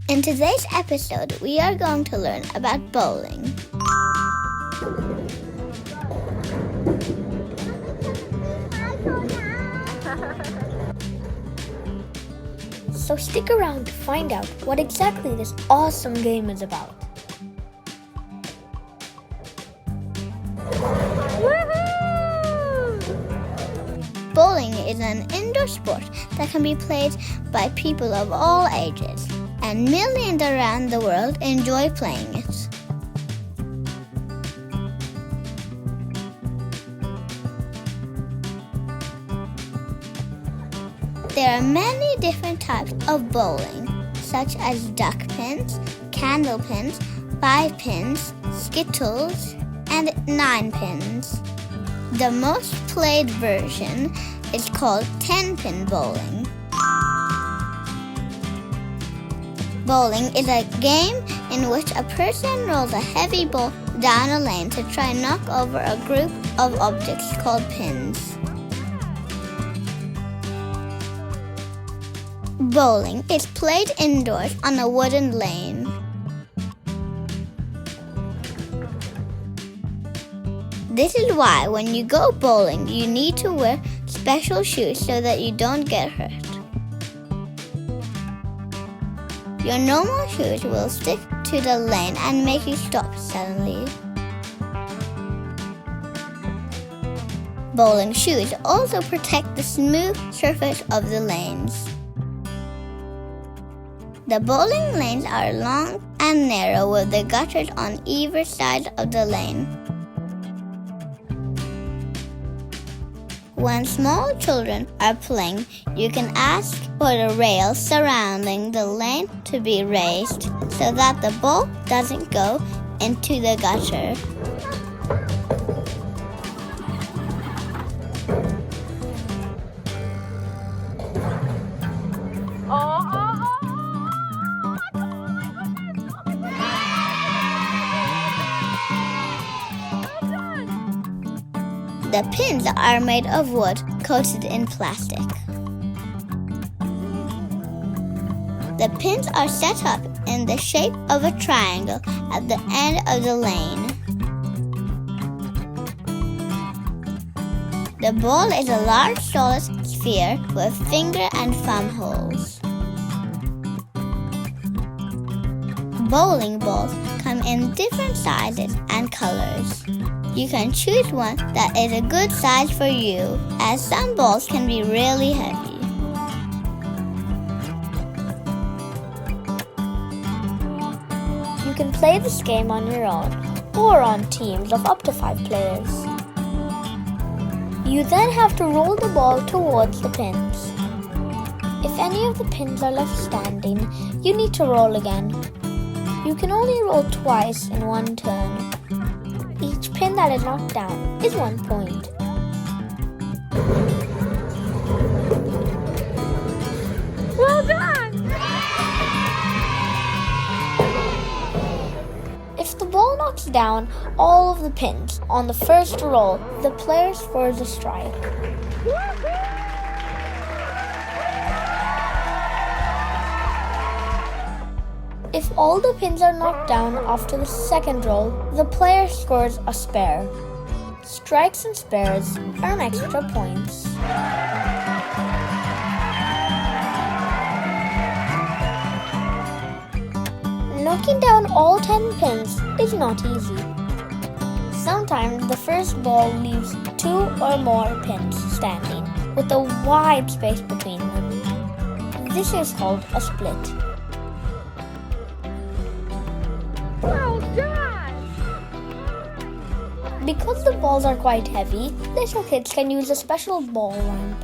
In today's episode, we are going to learn about bowling. So stick around to find out what exactly this awesome game is about. Bowling is an indoor sport that can be played by people of all ages, and millions around the world enjoy playing it. There are many different types of bowling, such as duck pins, candle pins, 5 pins, skittles, and 9 pins. The most played version is called Tenpin bowling. Bowling is a game in which a person rolls a heavy ball down a lane to try and knock over a group of objects called pins. Bowling is played indoors on a wooden lane. This is why when you go bowling, you need to wear special shoes so that you don't get hurt. Your normal shoes will stick to the lane and make you stop suddenly. Bowling shoes also protect the smooth surface of the lanes. The bowling lanes are long and narrow with the gutters on either side of the lane. When small children are playing, you can ask for the rails surrounding the lane to be raised so that the ball doesn't go into the gutter. The pins are made of wood coated in plastic. The pins are set up in the shape of a triangle at the end of the lane. The ball is a large solid sphere with finger and thumb holes. Bowling balls come in different sizes and colors. You can choose one that is a good size for you, as some balls can be really heavy. You can play this game on your own or on teams of up to 5 players. You then have to roll the ball towards the pins. If any of the pins are left standing, you need to roll again. You can only roll twice in one turn. Each pin that is knocked down is 1 point. Well done! If the ball knocks down all of the pins on the first roll, the player scores a strike. If all the pins are knocked down after the second roll, the player scores a spare. Strikes and spares earn extra points. Knocking down all 10 pins is not easy. Sometimes the first ball leaves 2 or more pins standing, with a wide space between them. This is called a split. Well done! Because the balls are quite heavy, little kids can use a special ball ramp.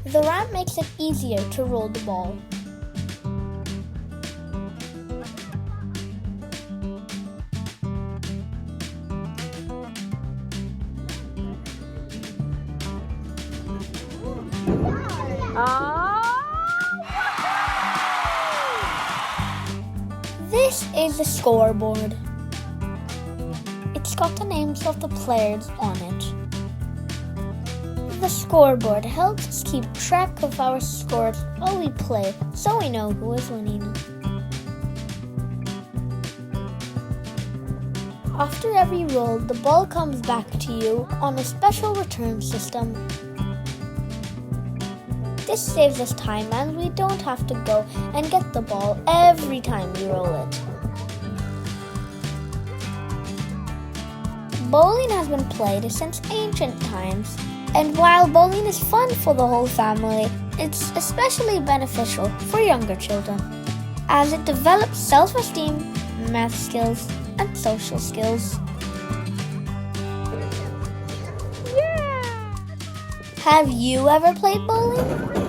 The ramp makes it easier to roll the ball. This is the scoreboard. It's got the names of the players on it. the scoreboard helps us keep track of our scores while we play, so we know who is winning. After every roll, the ball comes back to you on a special return system. This saves us time and we don't have to go and get the ball every time we roll it. Bowling has been played since ancient times, and while bowling is fun for the whole family, it's especially beneficial for younger children, as it develops self-esteem, math skills, and social skills. Yeah! Have you ever played bowling?